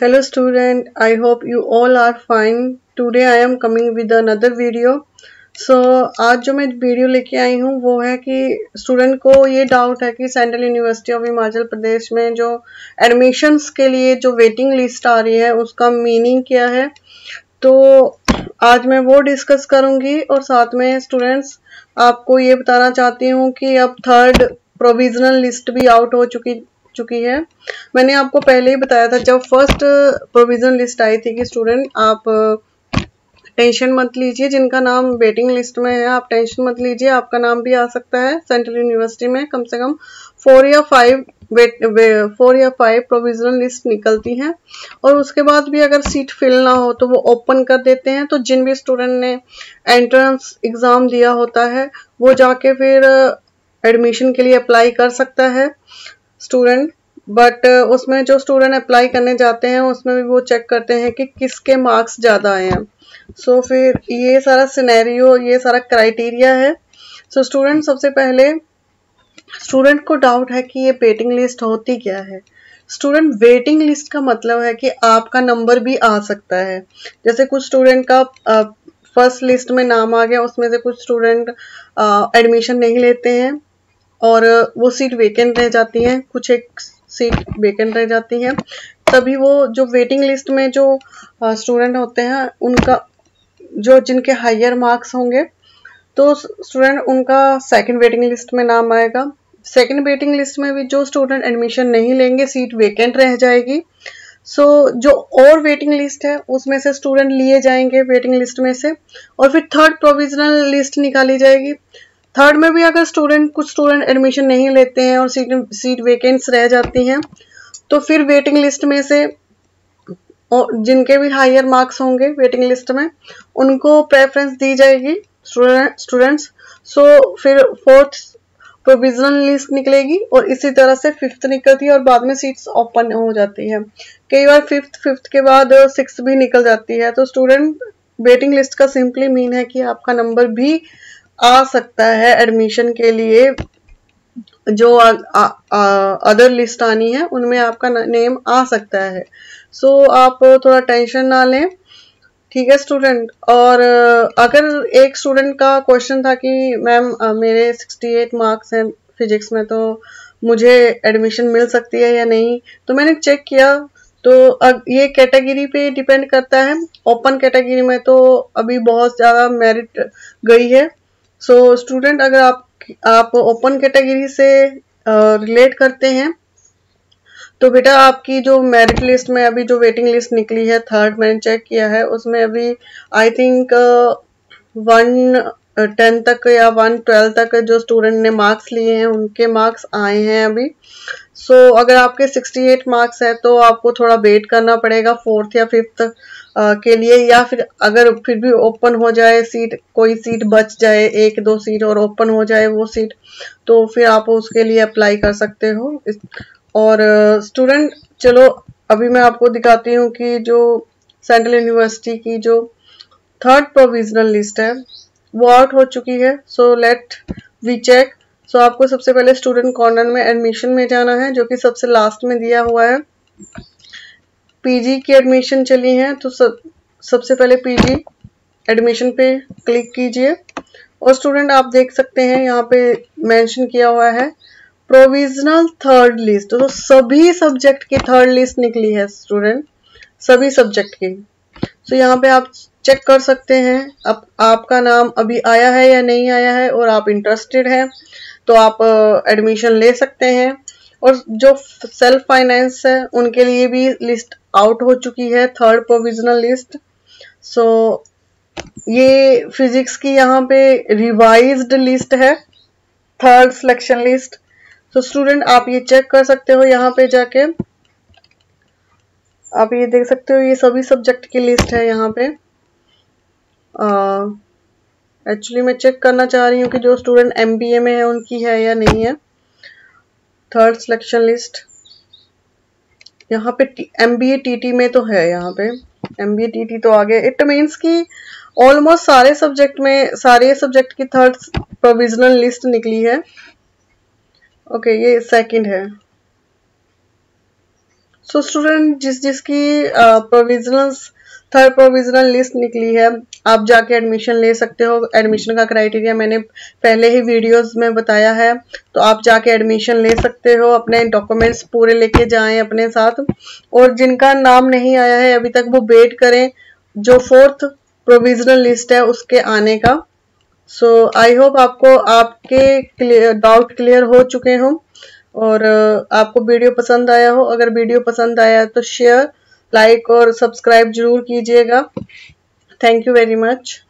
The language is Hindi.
Hello student, I hope you all are fine. Today I am coming with another video. So आज जो मैं वीडियो लेके आई हूँ वो है कि स्टूडेंट को ये डाउट है कि central university of Himachal Pradesh में जो एडमिशन्स के लिए जो वेटिंग लिस्ट आ रही है उसका मीनिंग क्या है। तो आज मैं वो डिस्कस करूँगी और साथ में स्टूडेंट्स आपको ये बताना चाहती हूँ कि अब थर्ड प्रोविजनल लिस्ट भी आउट हो चुकी है। मैंने आपको पहले ही बताया था जब फर्स्ट प्रोविजनल लिस्ट आई थी कि स्टूडेंट आप टेंशन मत लीजिए, जिनका नाम वेटिंग लिस्ट में है आप टेंशन मत लीजिए, आपका नाम भी आ सकता है सेंट्रल यूनिवर्सिटी में। कम से कम 4 या 5 प्रोविजनल लिस्ट निकलती हैं और उसके बाद भी अगर सीट फिल ना हो तो वो ओपन कर देते हैं। तो जिन भी स्टूडेंट ने एंट्रेंस एग्जाम दिया होता है वो जाके फिर एडमिशन के लिए अप्लाई कर सकता है स्टूडेंट। बट उसमें जो स्टूडेंट अप्लाई करने जाते हैं उसमें भी वो चेक करते हैं कि किसके मार्क्स ज़्यादा आए हैं। सो फिर ये सारा सिनेरियो, ये सारा क्राइटेरिया है। सो स्टूडेंट सबसे पहले स्टूडेंट को डाउट है कि ये वेटिंग लिस्ट होती क्या है। स्टूडेंट वेटिंग लिस्ट का मतलब है कि आपका नंबर भी आ सकता है। जैसे कुछ स्टूडेंट का फर्स्ट लिस्ट में नाम आ गया, उसमें से कुछ स्टूडेंट एडमिशन नहीं लेते हैं और वो सीट वेकेंट रह जाती है, कुछ एक सीट वेकेंट रह जाती है। तभी वो जो वेटिंग लिस्ट में जो स्टूडेंट होते हैं उनका जो जिनके हायर मार्क्स होंगे तो स्टूडेंट उनका सेकंड वेटिंग लिस्ट में नाम आएगा। सेकंड वेटिंग लिस्ट में भी जो स्टूडेंट एडमिशन नहीं लेंगे सीट वेकेंट रह जाएगी। सो जो और वेटिंग लिस्ट है उसमें से स्टूडेंट लिए जाएंगे वेटिंग लिस्ट में से और फिर थर्ड प्रोविजनल लिस्ट निकाली जाएगी। थर्ड में भी अगर कुछ स्टूडेंट एडमिशन नहीं लेते हैं और सीट वेकेंट्स रह जाती हैं तो फिर वेटिंग लिस्ट में से जिनके भी हायर मार्क्स होंगे वेटिंग लिस्ट में उनको प्रेफरेंस दी जाएगी स्टूडेंट्स। सो फिर फोर्थ प्रोविजनल लिस्ट निकलेगी और इसी तरह से फिफ्थ निकलती है और बाद में सीट्स ओपन हो जाती है। कई बार फिफ्थ के बाद सिक्स्थ भी निकल जाती है। तो स्टूडेंट वेटिंग लिस्ट का सिंपली मीन है कि आपका नंबर भी आ सकता है एडमिशन के लिए। जो अदर लिस्ट आनी है उनमें आपका नेम आ सकता है। सो आप थोड़ा टेंशन ना लें, ठीक है स्टूडेंट। और अगर एक स्टूडेंट का क्वेश्चन था कि मैम मेरे 68 मार्क्स हैं फिजिक्स में, तो मुझे एडमिशन मिल सकती है या नहीं। तो मैंने चेक किया तो ये कैटेगरी पे डिपेंड करता है। ओपन कैटेगरी में तो अभी बहुत ज़्यादा मेरिट गई है। सो स्टूडेंट अगर आप ओपन कैटेगरी से रिलेट करते हैं तो बेटा आपकी जो मेरिट लिस्ट में अभी जो वेटिंग लिस्ट निकली है थर्ड, मैंने चेक किया है उसमें अभी आई थिंक 110 तक या 112 तक जो स्टूडेंट ने मार्क्स लिए हैं उनके मार्क्स आए हैं अभी। सो अगर आपके 68 मार्क्स है तो आपको थोड़ा वेट करना पड़ेगा फोर्थ या फिफ्थ के लिए, या फिर अगर फिर भी ओपन हो जाए सीट, कोई सीट बच जाए, 1-2 सीट और ओपन हो जाए वो सीट, तो फिर आप उसके लिए अप्लाई कर सकते हो। और स्टूडेंट चलो अभी मैं आपको दिखाती हूँ कि जो सेंट्रल यूनिवर्सिटी की जो थर्ड प्रोविजनल लिस्ट है वो आउट हो चुकी है। So let we check. So आपको सबसे पहले स्टूडेंट कॉर्नर में एडमिशन में जाना है जो कि सबसे लास्ट में दिया हुआ है। पीजी की एडमिशन चली है तो सबसे पहले पीजी एडमिशन पे क्लिक कीजिए और स्टूडेंट आप देख सकते हैं यहाँ पे मेंशन किया हुआ है प्रोविजनल थर्ड लिस्ट। तो सभी सब्जेक्ट की थर्ड लिस्ट निकली है स्टूडेंट, सभी सब्जेक्ट की। सो यहाँ पे आप चेक कर सकते हैं अब आपका नाम अभी आया है या नहीं आया है और आप इंटरेस्टेड हैं तो आप एडमिशन ले सकते हैं। और जो सेल्फ फाइनेंस है उनके लिए भी लिस्ट आउट हो चुकी है थर्ड प्रोविजनल लिस्ट। सो ये फिजिक्स की यहाँ पे रिवाइज्ड लिस्ट है, थर्ड सिलेक्शन लिस्ट। तो स्टूडेंट आप ये चेक कर सकते हो, यहाँ पे जाके आप ये देख सकते हो ये सभी सब्जेक्ट की लिस्ट है यहाँ पे। एक्चुअली मैं चेक करना चाह रही हूँ कि जो स्टूडेंट एमबीए में है उनकी है या नहीं है थर्ड सिलेक्शन लिस्ट। यहाँ पे एमबीए टीटी में तो है, यहाँ पे एमबीए टीटी तो आ गया। इट मीन्स कि ऑलमोस्ट सारे सब्जेक्ट की थर्ड प्रोविजनल लिस्ट निकली है। ओके ये सेकंड है। सो स्टूडेंट जिसकी प्रोविजनल थर्ड प्रोविजनल लिस्ट निकली है, आप जाके एडमिशन ले सकते हो। एडमिशन का क्राइटेरिया मैंने पहले ही वीडियोस में बताया है, तो आप जाके एडमिशन ले सकते हो। अपने डॉक्यूमेंट्स पूरे लेके जाएं अपने साथ, और जिनका नाम नहीं आया है अभी तक वो वेट करें जो फोर्थ प्रोविजनल लिस्ट है उसके आने का। सो आई होप आपको आपके डाउट क्लियर हो चुके हों, और आपको वीडियो पसंद आया हो। अगर वीडियो पसंद आया तो शेयर, लाइक और सब्सक्राइब जरूर कीजिएगा। Thank you very much.